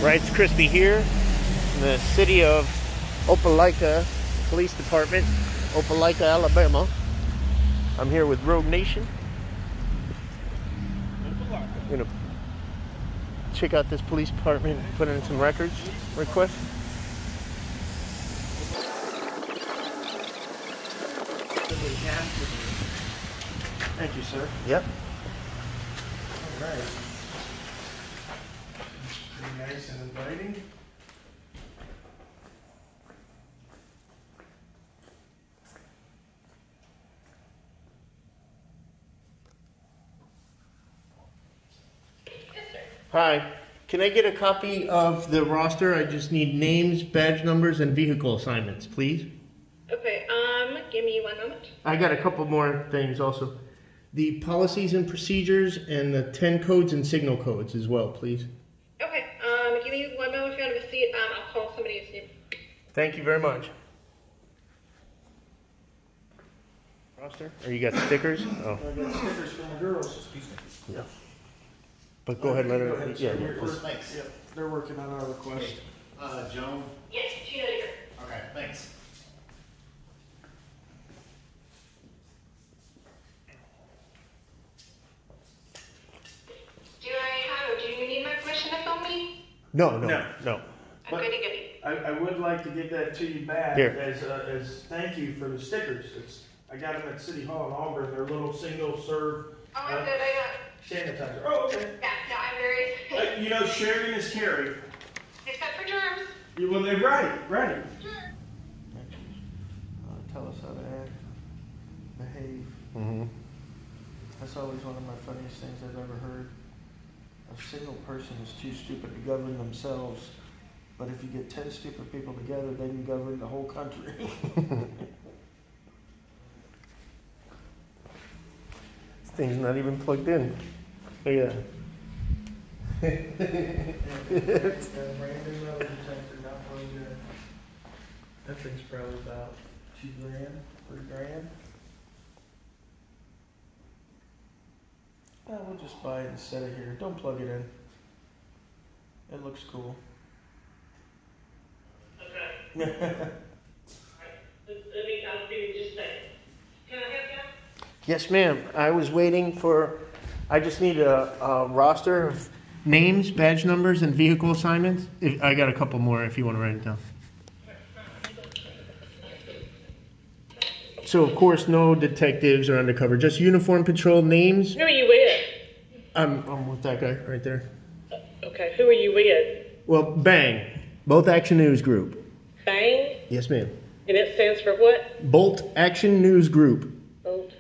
Right, it's Crispy here in the city of Opelika Police Department, Opelika, Alabama. I'm here with Rogue Nation. I'm gonna check out this police department, put in some records requests. Thank you, sir. Yep. All right. Pretty nice and inviting. Hi. Can I get a copy of the roster? I just need names, badge numbers, and vehicle assignments, please. Okay, give me 1 moment. I got a couple more things also. The policies and procedures and the 10 codes and signal codes as well, please. Okay, give me 1 moment if you want to have a seat. I'll call somebody to see. Thank you very much. Roster? Or you got stickers? Oh. I got stickers for my girls. Yeah. But go ahead and let her. Ahead, Yeah. thanks. Yep, they're working on our request. Joan? Yes, she knows her. Okay, thanks. Do you need my permission to film me? No. I'm But good to go. I would like to give that to you back Here. as thank you for the stickers. I got them at City Hall in Auburn. They're little single serve Oh, I'm good. I got. sanitizer. Oh, okay. Yeah, no, I'm very. You know, sharing is caring. Except for germs. Well, they're right. Tell us how to act, behave. Mm-hmm. That's always one of my funniest things I've ever heard. A single person is too stupid to govern themselves, but if you get 10 stupid people together, they can govern the whole country. This thing's not even plugged in. Look at That thing's probably about $2 grand, $3 grand. We'll just buy it and set it here. Don't plug it in. It looks cool. Okay. I'll do it just a second. Can I help you? Yes, ma'am. I was waiting for. I just need a roster of names, badge numbers, and vehicle assignments. I got a couple more if you want to write it down. So, of course, no detectives or undercover. Just uniform patrol names. Who are you with? I'm with that guy right there. Okay, who are you with? Well, BANG. Bolt Action News Group. Bang? Yes, ma'am. And it stands for what? Bolt Action News Group. Bolt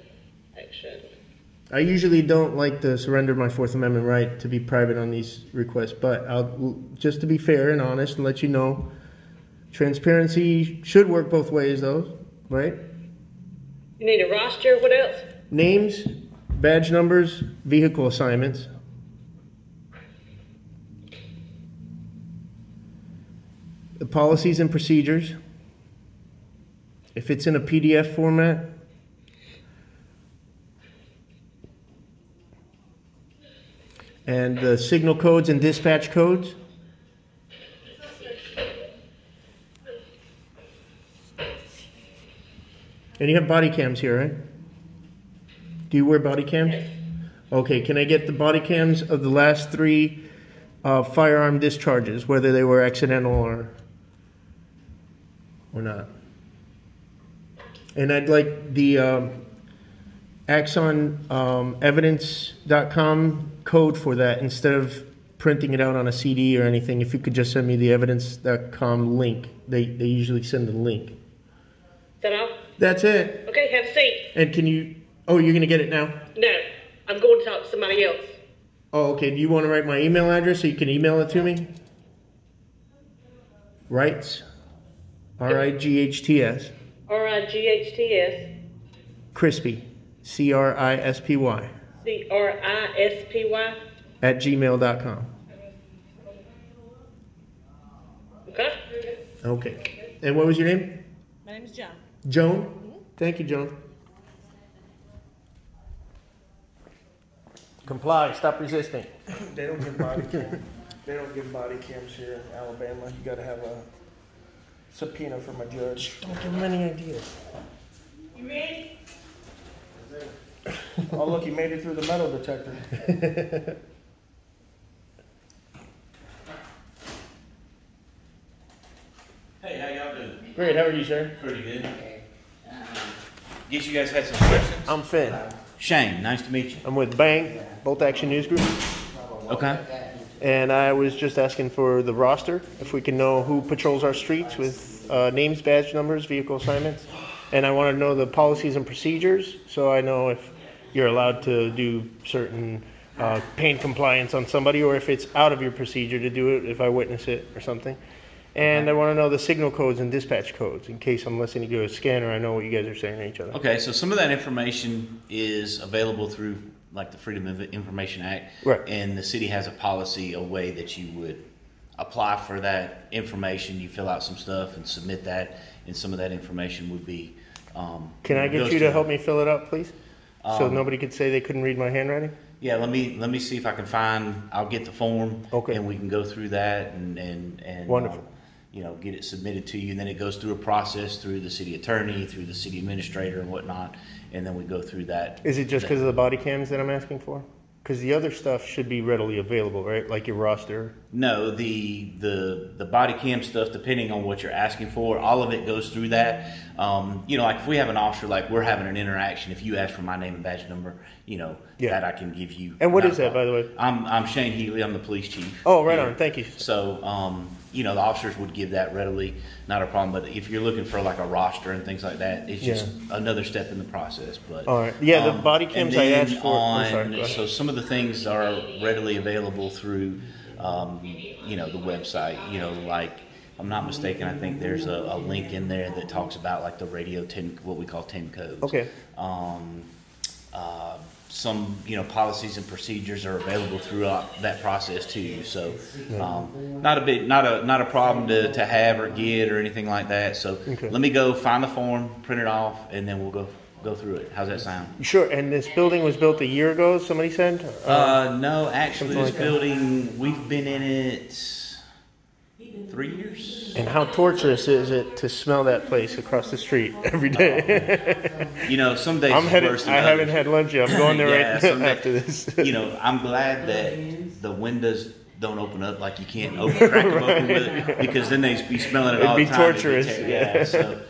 Action. I usually don't like to surrender my Fourth Amendment right to be private on these requests, but I'll just to be fair and honest and let you know, transparency should work both ways, though, right? You need a roster? What else? Names, badge numbers, vehicle assignments. The policies and procedures. If it's in a PDF format. And the signal codes and dispatch codes. And you have body cams here, right? Do you wear body cams? Yes. Okay, can I get the body cams of the last 3 firearm discharges, whether they were accidental or not? And I'd like the axonevidence.com code for that instead of printing it out on a CD or anything. If you could just send me the evidence.com link. They usually send the link. Is that all? That's it. Okay, have a seat. And can you... Oh, you're going to get it now? No, I'm going to talk to somebody else. Oh, okay. Do you want to write my email address so you can email it to me? Rights. R-I-G-H-T-S. R-I-G-H-T-S. Crispy. C-R-I-S-P-Y. C-R-I-S-P-Y. At gmail.com. Okay. Okay. And what was your name? My name is Joan. Joan? Thank you, Joan. Comply. Stop resisting. They don't get body cam. They don't give body cams here in Alabama. You got to have a subpoena from a judge. Don't give them any ideas. You ready? Oh, look, he made it through the metal detector. Hey, how y'all doing? Great, how are you, sir? Pretty good. Guess you guys had some questions? I'm Finn. Shane, nice to meet you. I'm with Bang, Bolt Action News Group. Okay. And I was just asking for the roster, if we can know who patrols our streets with names, badge numbers, vehicle assignments. And I want to know the policies and procedures, so I know if you're allowed to do certain pain compliance on somebody, or if it's out of your procedure to do it if I witness it or something. And I want to know the signal codes and dispatch codes in case I'm listening to a scanner. I know what you guys are saying to each other. Okay, so some of that information is available through like the Freedom of Information Act. Right. And the city has a policy, a way that you would apply for that information. You fill out some stuff and submit that, and some of that information would be. Can I get you to help me fill it out, please? So nobody could say they couldn't read my handwriting? Yeah, let me see if I can find. I'll get the form, okay, and we can go through that and wonderful. Get it submitted to you, and then it goes through a process through the city attorney, through the city administrator, and whatnot, and then we go through that. Is it just because of the body cams that I'm asking for? Because the other stuff should be readily available, right? Like your roster. No, the body cam stuff, depending on what you're asking for, all of it goes through that. Like if we have an officer, like we're having an interaction, if you ask for my name and badge number, that I can give you. And what is that, by the way? I'm Shane Healy. I'm the police chief. Oh, right on. Thank you. So, the officers would give that readily, not a problem. But if you're looking for like a roster and things like that, it's just another step in the process. But all right, the body cams I asked for. So some of the things are readily available through, the website. Like I'm not mistaken, I think there's a link in there that talks about like the radio 10, what we call 10 codes. Okay. Some policies and procedures are available throughout that process too. So not a problem to have or get or anything like that. So let me go find the form, print it off, and then we'll go through it. How's that sound? Sure. And this building was built a year ago, somebody said? No, actually this building, we've been in it 3 years. And how torturous is it to smell that place across the street every day? Some days I'm headed. Worse than I others. haven't had lunch yet. I'm going there right after this. I'm glad that the windows don't open up, like you can't crack them open with it, because then they'd be smelling it all the time. It'd be torturous. So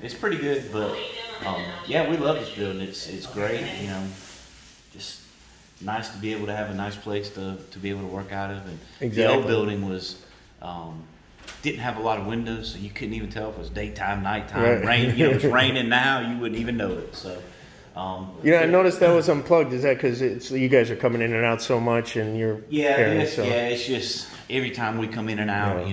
it's pretty good, but we love this building. It's great. Just nice to be able to have a nice place to be able to work out of. And exactly. The old building was. Didn't have a lot of windows, so you couldn't even tell if it was daytime, nighttime, right. rain. It's raining now, you wouldn't even know it. So, I noticed that was unplugged. Is that because you guys are coming in and out so much, and you're it's just every time we come in and out,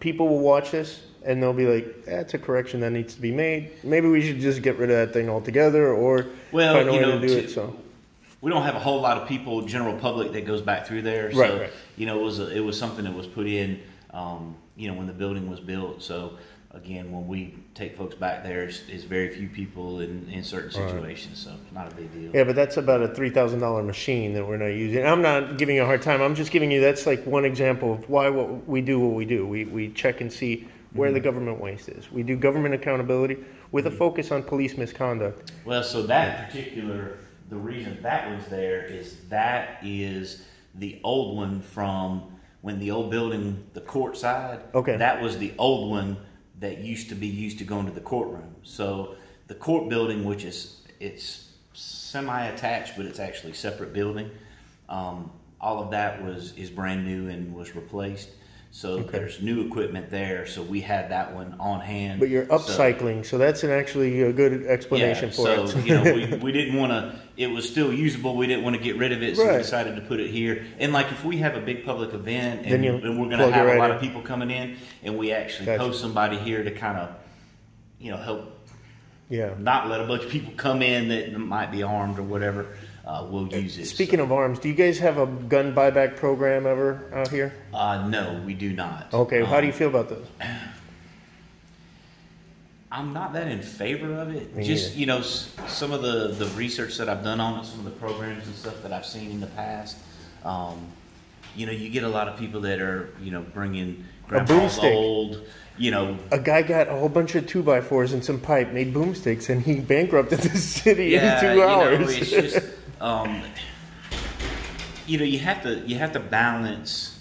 people will watch this and they'll be like, "That's a correction that needs to be made. Maybe we should just get rid of that thing altogether, or find a way to do it." So. We don't have a whole lot of people, general public, that goes back through there. So, right. It was something that was put in, when the building was built. So, again, when we take folks back there, it's very few people in certain situations. So, not a big deal. Yeah, but that's about a $3,000 machine that we're not using. I'm not giving you a hard time. I'm just giving you, that's like one example of why we do what we do. We check and see where the government waste is. We do government accountability with a focus on police misconduct. Well, so that particular... The reason that was there is the old one from when the old building, the court side. Okay. That was the old one that used to be used to go into the courtroom. So the court building, which it's semi-attached, but it's actually a separate building. All of that is brand new and was replaced. So there's new equipment there. So we had that one on hand. But you're upcycling, so that's actually a good explanation for it. So we didn't want to. It was still usable. We didn't want to get rid of it, so we decided to put it here. And like if we have a big public event and we're going to have a lot of people coming in, and we actually post somebody here to kind of, help. Yeah. Not let a bunch of people come in that might be armed or whatever. We'll use it. Speaking of arms, do you guys have a gun buyback program ever out here? No, we do not. Okay, how do you feel about those? I'm not that in favor of it. Me Just, either. you know, some of the research that I've done on it, some of the programs and stuff that I've seen in the past, you know, you get a lot of people that are, you know, bringing grandpa's boomstick. old, you know. A guy got a whole bunch of 2x4s and some pipe, made boomsticks, and he bankrupted the city in 2 hours. Know, it's just, you know, you have to balance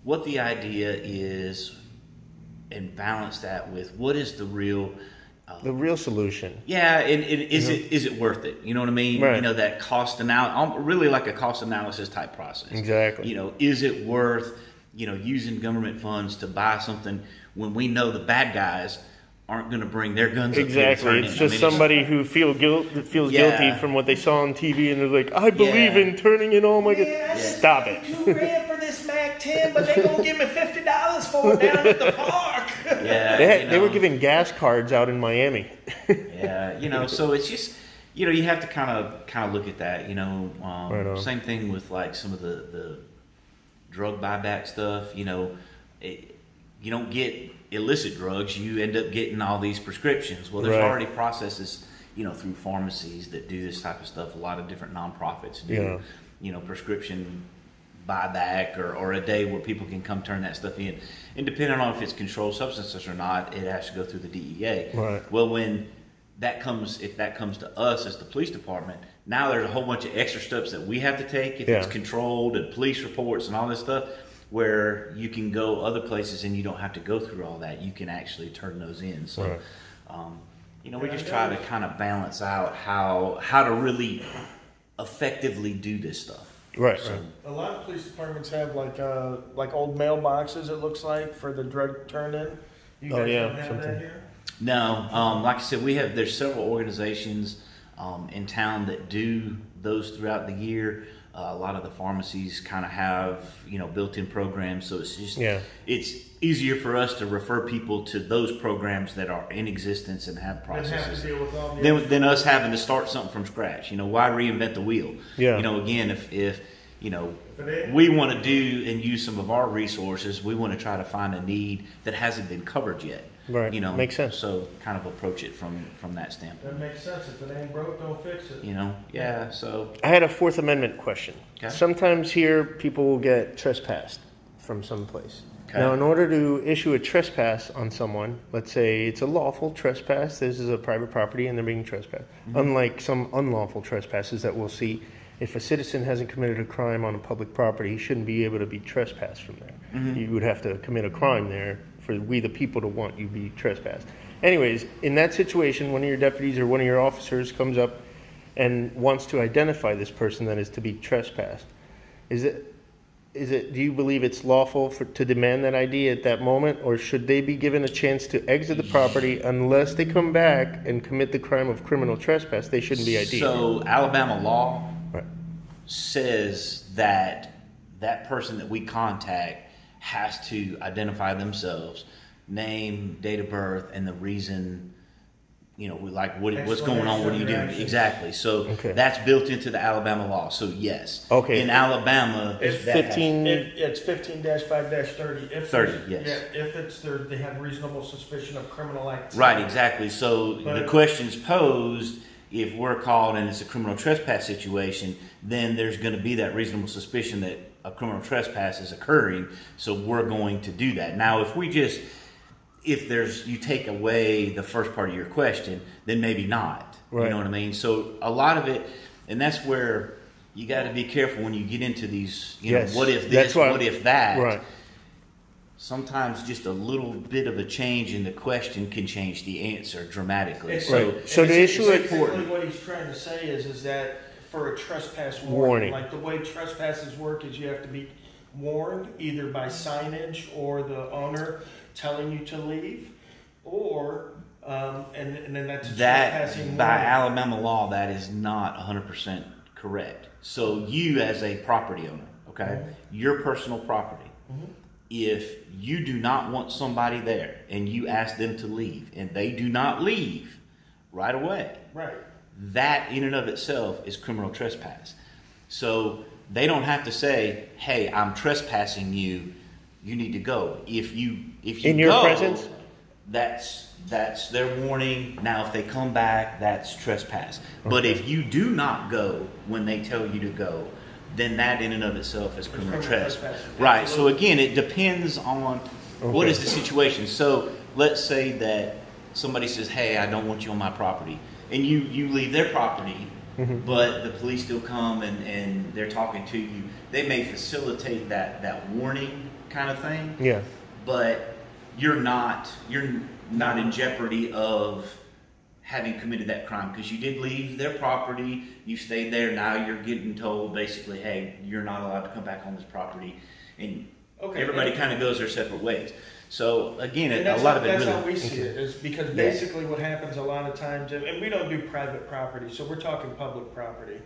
what the idea is and balance that with what is the real solution. Yeah, and is it worth it? You know what I mean? Right. You know, that cost analysis, really like a cost analysis type process. Exactly. You know, is it worth, you know, using government funds to buy something when we know the bad guys aren't going to bring their guns up here? Exactly. It's just somebody who feels guilty from what they saw on TV, and they're like, I believe in turning in all my guns. Stop it. $2,000 for this Mac 10, but they gonna give me $50 for it down at the park. Yeah, they were giving gas cards out in Miami. Yeah, you know, so it's just, you know, you have to kind of look at that. You know, Right. Same thing with like some of the drug buyback stuff. You know, you don't get illicit drugs, you end up getting all these prescriptions. Well, there's Right. already processes, you know, through pharmacies that do this type of stuff. A lot of different nonprofits do, Yeah. you know, prescription buyback or a day where people can come turn that stuff in. And depending on if it's controlled substances or not, it has to go through the DEA. Right. Well, if that comes to us as the police department, now there's a whole bunch of extra steps that we have to take if it's controlled, and police reports and all this stuff, where you can go other places and you don't have to go through all that. You can actually turn those in. So, Right. you know, we just try to kind of balance out how to really effectively do this stuff. Right. So, A lot of police departments have like old mailboxes, it looks like, for the drug turn-in. You guys don't have that here? No, like I said, there's several organizations in town that do those throughout the year. A lot of the pharmacies kind of have, you know, built-in programs, so it's just it's easier for us to refer people to those programs that are in existence and have processes than us having to start something from scratch. You know, why reinvent the wheel? Yeah. You know, again, if you know, we want to do and use some of our resources, we want to try to find a need that hasn't been covered yet. Right. You know, makes sense. So kind of approach it from that standpoint. That makes sense. If it ain't broke, don't fix it. You know, yeah. So I had a Fourth Amendment question. Okay. Sometimes here people will get trespassed from some place. Okay. Now, in order to issue a trespass on someone, let's say it's a lawful trespass, this is a private property and they're being trespassed. Mm-hmm. Unlike some unlawful trespasses that we'll see, if a citizen hasn't committed a crime on a public property, he shouldn't be able to be trespassed from there. Mm-hmm. You would have to commit a crime there for we the people to want you be trespassed. Anyways, in that situation, one of your deputies or one of your officers comes up and wants to identify this person that is to be trespassed. Do you believe it's lawful to demand that ID at that moment, or should they be given a chance to exit the property unless they come back and commit the crime of criminal trespass? They shouldn't be ID'd. So Alabama law Right. says that person that we contact has to identify themselves, name, date of birth, and the reason, you know, what's going on, what are you doing? Exactly. So that's built into the Alabama law. So yes. Okay. In Alabama, It's 15. It's 15-5-30. 30, yes. Yeah, if they have reasonable suspicion of criminal activity. Right, exactly. So the question's posed, if we're called and it's a criminal trespass situation, then there's going to be that reasonable suspicion that a criminal trespass is occurring, so we're going to do that. Now, you take away the first part of your question, then maybe not. Right. You know what I mean? So a lot of it, and that's where you got to be careful when you get into these, you know, what if this, what if that. Right. Sometimes just a little bit of a change in the question can change the answer dramatically. It's Right. So the issue is important. What he's trying to say is that for a trespass warning, like the way trespasses work is you have to be warned either by signage or the owner telling you to leave, or and then that's a trespassing warning. By Alabama law, that is not 100% correct. So you as a property owner, okay, your personal property, if you do not want somebody there and you ask them to leave and they do not leave right away, that in and of itself is criminal trespass. So they don't have to say, hey, I'm trespassing you, you need to go. If you in your presence? that's their warning. Now, if they come back, that's trespass. But if you do not go when they tell you to go, then that in and of itself is criminal trespass. Right. So again, it depends on what is the situation. So let's say that somebody says, "Hey, I don't want you on my property," and you leave their property, but the police still come and they're talking to you. They may facilitate that warning kind of thing. Yeah. But you're not in jeopardy of having committed that crime because you did leave their property, you stayed there. Now you're getting told basically, hey, you're not allowed to come back on this property, and everybody kind of goes their separate ways. So again, a lot of it that's really, how we see it, is because basically what happens a lot of times, and we don't do private property, so we're talking public property.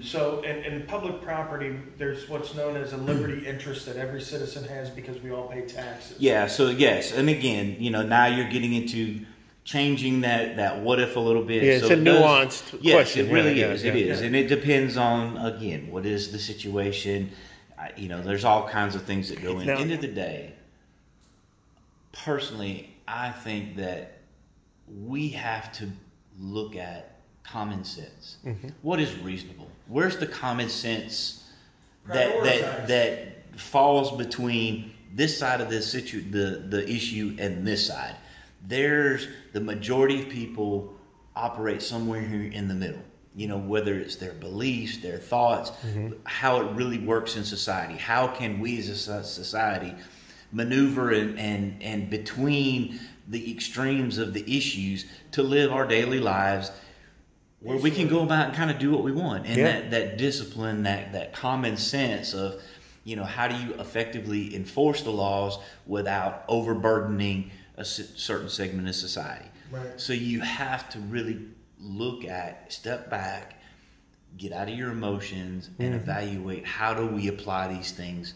So in public property, there's what's known as a liberty interest that every citizen has because we all pay taxes. Yeah. So yes, and again, now you're getting into changing that what if a little bit. Yeah, so it's a nuanced question. Yes, it really is. Yeah. It is, and it depends on again what is the situation. There's all kinds of things that go in. At the end of the day, personally, I think that we have to look at common sense. What is reasonable? Where's the common sense that falls between this side of this the issue and this side? There's the majority of people operate somewhere here in the middle. Whether it's their beliefs, their thoughts, how it really works in society. How can we as a society maneuver and between the extremes of the issues to live our daily lives where we can go about and kind of do what we want. And that discipline, that common sense of, how do you effectively enforce the laws without overburdening a certain segment of society. Right. So you have to really step back, get out of your emotions, and evaluate how do we apply these things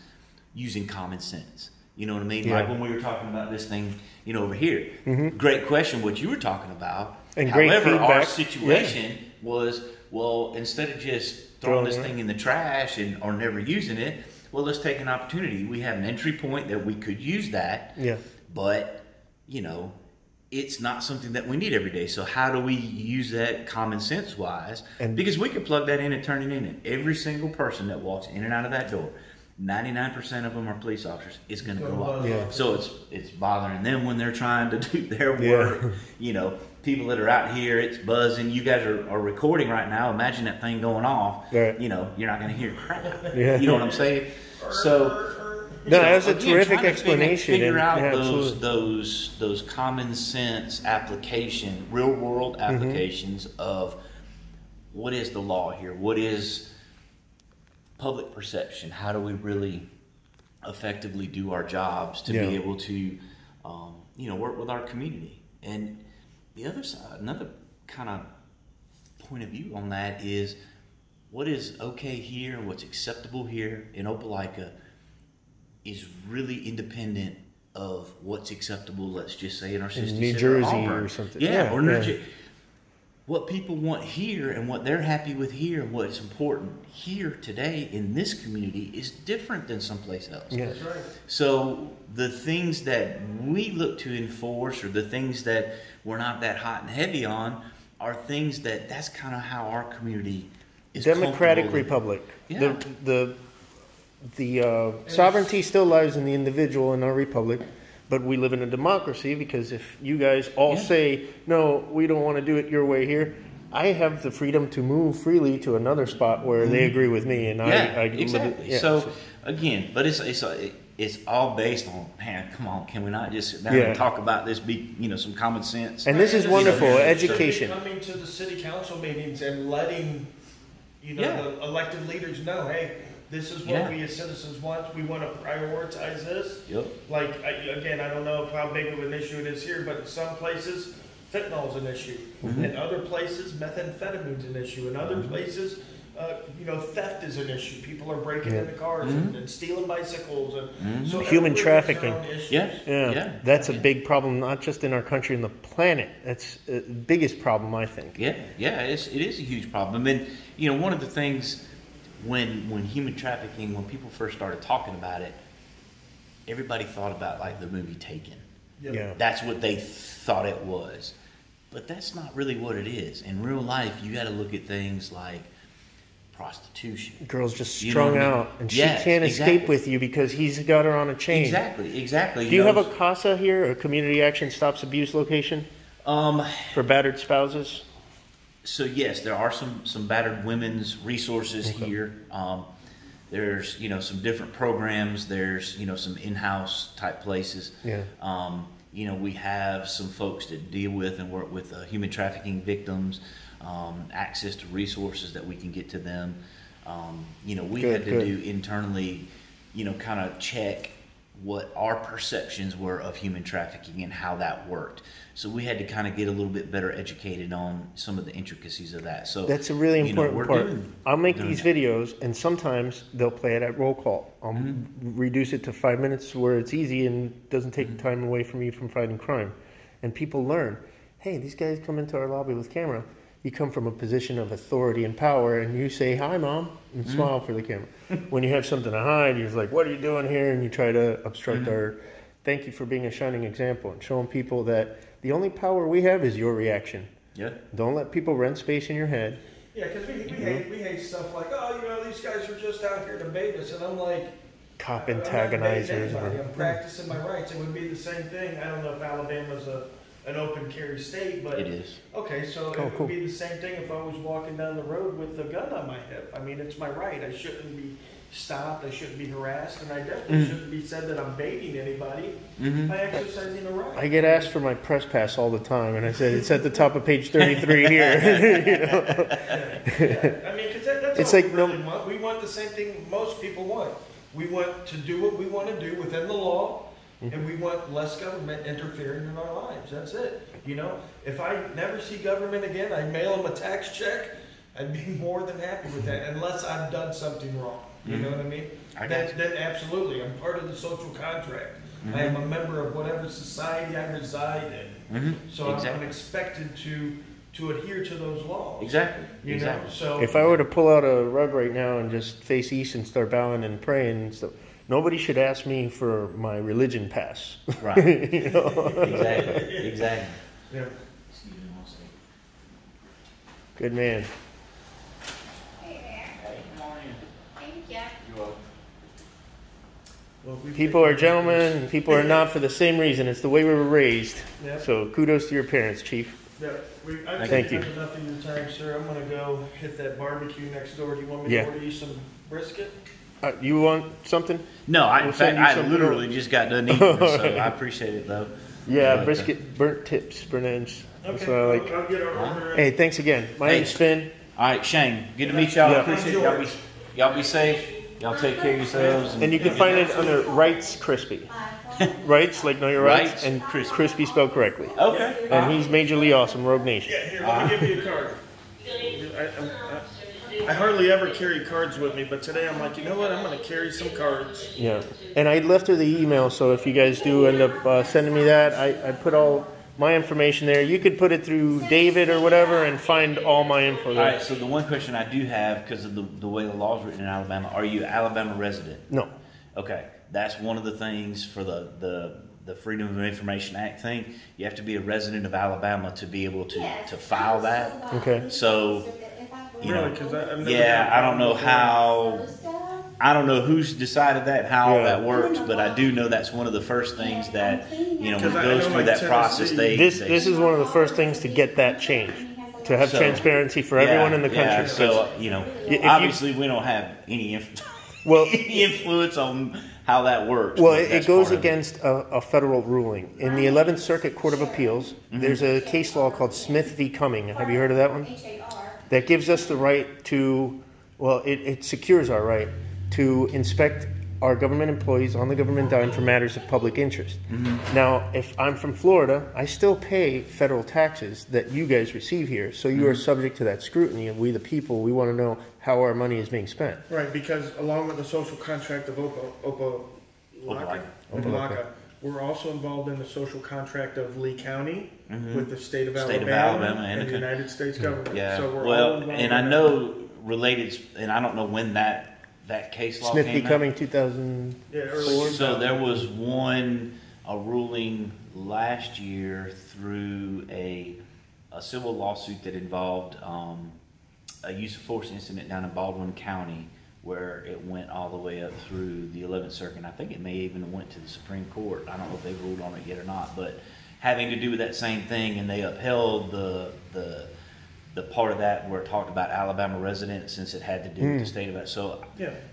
using common sense. You know what I mean? Yeah. Like when we were talking about this thing, over here. Great question, what you were talking about. And great However, feedback. our situation was, well, instead of just throwing this thing in the trash or never using it, well, let's take an opportunity. We have an entry point that we could use that. Yeah. But, it's not something that we need every day. So how do we use that common sense wise? Because we could plug that in and turn it in, and every single person that walks in and out of that door, 99% of them are police officers. It's going to go up. Yeah. So it's bothering them when they're trying to do their work. People that are out here, it's buzzing. You guys are recording right now. Imagine that thing going off. Right. You're not going to hear crap. Yeah. You know what I'm saying? So. No, that's a terrific explanation. Figure out absolutely. those common sense real world applications of what is the law here? What is public perception? How do we really effectively do our jobs to be able to, work with our community? And the other side, another kind of point of view on that is what is okay here and what's acceptable here in Opelika is really independent of what's acceptable, let's just say, in our sister New city Jersey or or something. Yeah, or New Jersey. What people want here and what they're happy with here and what's important here today in this community is different than someplace else. Yeah. That's right. So the things that we look to enforce or the things that we're not that hot and heavy on are things that's kind of how our community is. Democratic Republic. Yeah. The sovereignty still lies in the individual in our republic, but we live in a democracy because if you guys all say, no, we don't want to do it your way here, I have the freedom to move freely to another spot where they agree with me. And I exactly. Yeah, so again, but it's all based on, man, come on, can we not just sit down and talk about this, some common sense? And this is wonderful, education. Coming to the city council meetings and letting, the elected leaders know, hey, this is what we as citizens want. We want to prioritize this. Yep. I don't know how big of an issue it is here, but in some places, fentanyl is an issue. In other places, methamphetamine is an issue. In other places, theft is an issue. People are breaking into cars and stealing bicycles and so human trafficking. Yeah. That's a big problem, not just in our country and the planet. That's the biggest problem, I think. Yeah, it is a huge problem. And one of the things when human trafficking, when people first started talking about it, everybody thought about like the movie Taken. Yeah. That's what they thought it was. But that's not really what it is. In real life, you got to look at things like prostitution. Girl's just You know strung what I mean? out, and she Yes, can't exactly. escape with you because he's got her on a chain. Exactly. Do you have a CASA here, a Community Action Stops Abuse location, for battered spouses? So yes, there are some battered women's resources here. There's some different programs. There's some in-house type places. Yeah. We have some folks that deal with and work with human trafficking victims. Access to resources that we can get to them. We had to do internally, kind of check what our perceptions were of human trafficking and how that worked. So we had to kind of get a little bit better educated on some of the intricacies of that. So that's a really important part. I'll make these videos, and sometimes they'll play it at roll call. I'll reduce it to 5 minutes where it's easy and doesn't take time away from you from fighting crime. And people learn, hey, these guys come into our lobby with camera. You come from a position of authority and power, and you say, hi, Mom, and smile for the camera. When you have something to hide, you're like, what are you doing here? And you try to obstruct our... Thank you for being a shining example and showing people that the only power we have is your reaction. Yeah. Don't let people rent space in your head. Yeah, because we hate stuff like, these guys are just out here to bait us. And I'm like... Cop antagonizers. I'm practicing my rights. It would be the same thing. I don't know if Alabama's an open carry state, but it is. Okay, so it would be the same thing if I was walking down the road with a gun on my hip. I mean, it's my right. I shouldn't be stopped. I shouldn't be harassed, and I definitely shouldn't be said that I'm baiting anybody by exercising a right. I get asked for my press pass all the time, and I said it's at the top of page 33 here. I mean, because that's it's all like we really want. We want the same thing most people want. We want to do what we want to do within the law. And we want less government interfering in our lives. That's it. If I never see government again, I mail them a tax check, I'd be more than happy with that, unless I've done something wrong. You know what I mean? Then absolutely, I'm part of the social contract. I am a member of whatever society I reside in. So I'm expected to adhere to those laws. Exactly. You know? So if I were to pull out a rug right now and just face east and start bowing and praying and stuff, nobody should ask me for my religion pass. Right. Exactly. Yeah. Good man. Hey there. Hey, come on in. Thank you. You're welcome. Well, People are gentlemen, and people are not for the same reason. It's the way we were raised. Yeah. So kudos to your parents, Chief. Yeah, I Thank you. enough of your time, sir. I'm going to go hit that barbecue next door. Do you want me to order you some brisket? You want something? No, We'll in send fact, you I some literally just got done eating, so I appreciate it, though. Yeah, But, brisket, burnt tips, burnt ends. That's Okay, what I like. I'll get our order in. Hey, thanks again. My name's Finn. All right, Shane, good to meet y'all. Yeah. Appreciate it. Y'all be safe. Y'all take care of yourselves. And you can find it under Wrights Crispy. Wrights, like know your rights, Wrights and crispy spelled correctly. Okay. And he's majorly awesome, Rogue Nation. Yeah, here, let me give you a card. I hardly ever carry cards with me, but today I'm like, you know what? I'm going to carry some cards. Yeah. And I left her the email, so if you guys do end up sending me that, I put all my information there. You could put it through David or whatever and find all my info there. All right, so the one question I do have, because of the way the law is written in Alabama, are you an Alabama resident? No. Okay, that's one of the things for the Freedom of Information Act thing. You have to be a resident of Alabama to be able to file that. Okay. So, you know, Really? 'Cause I've never yeah, had I don't know how. I don't know who's decided that, how Yeah. that works, but I do know that's one of the first things that, when it 'Cause I goes know, through like, that process, Tennessee- This is one of the first things to get that change, to have So, transparency for everyone in the country. Yeah, so, if you- obviously we don't have any Well, any influence on how that works. Well, but it that's goes part of it. against a federal ruling. In the 11th Circuit Court of Appeals, there's a case law called Smith v. Cumming. Have you heard of that one? That gives us the right to, it secures our right to inspect our government employees on the government dime for matters of public interest. Now, if I'm from Florida, I still pay federal taxes that you guys receive here, so you are subject to that scrutiny, and we the people, we want to know how our money is being spent. Right, because along with the social contract of Opelika, we're also involved in the social contract of Lee County with the state of Alabama, and the United States government. Yeah, So we're all involved and in I that. know related, and I don't know when that case law Smith came v. out. Cumming, 2000. Yeah, early So there was one a ruling last year through a civil lawsuit that involved a use of force incident down in Baldwin County, where it went all the way up through the 11th Circuit. I think it may even went to the Supreme Court. I don't know if they've ruled on it yet or not, but having to do with that same thing, and they upheld the part of that where it talked about Alabama residents, since it had to do with the state of it. So,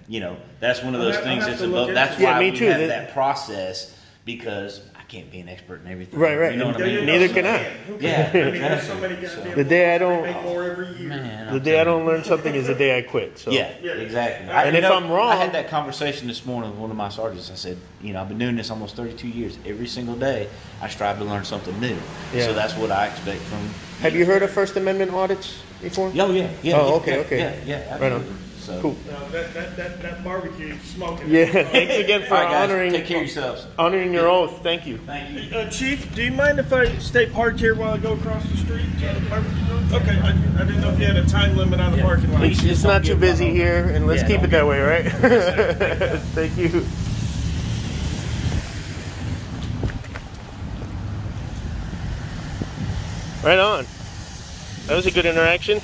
you know, that's one of those things that's above. That's why we have that process, because I can't be an expert in everything. Right. You know what I mean? Neither can I. Yeah. I mean, there's so many goddamn The day I laws, they don't- make more every year. Man, The day I don't learn something is the day I quit. So Yeah, exactly. And if I'm wrong- I had that conversation this morning with one of my sergeants. I said, you know, I've been doing this almost 32 years. Every single day, I strive to learn something new. Yeah. So that's what I expect from. Have you heard of First Amendment audits before? Oh yeah. Oh, okay. Yeah. Right on. Absolutely. So. Cool. No, that barbecue smoking. Yeah. Thanks again for All right, guys, honoring take care of yourselves. honoring your oath. Thank you. Thank you. Chief, do you mind if I stay parked here while I go across the street to the barbecue? Okay, I didn't know if you had a time limit on the parking lot. It's not too busy here, and let's keep it that way, right? Yes, Thank you. Right on. That was a good interaction.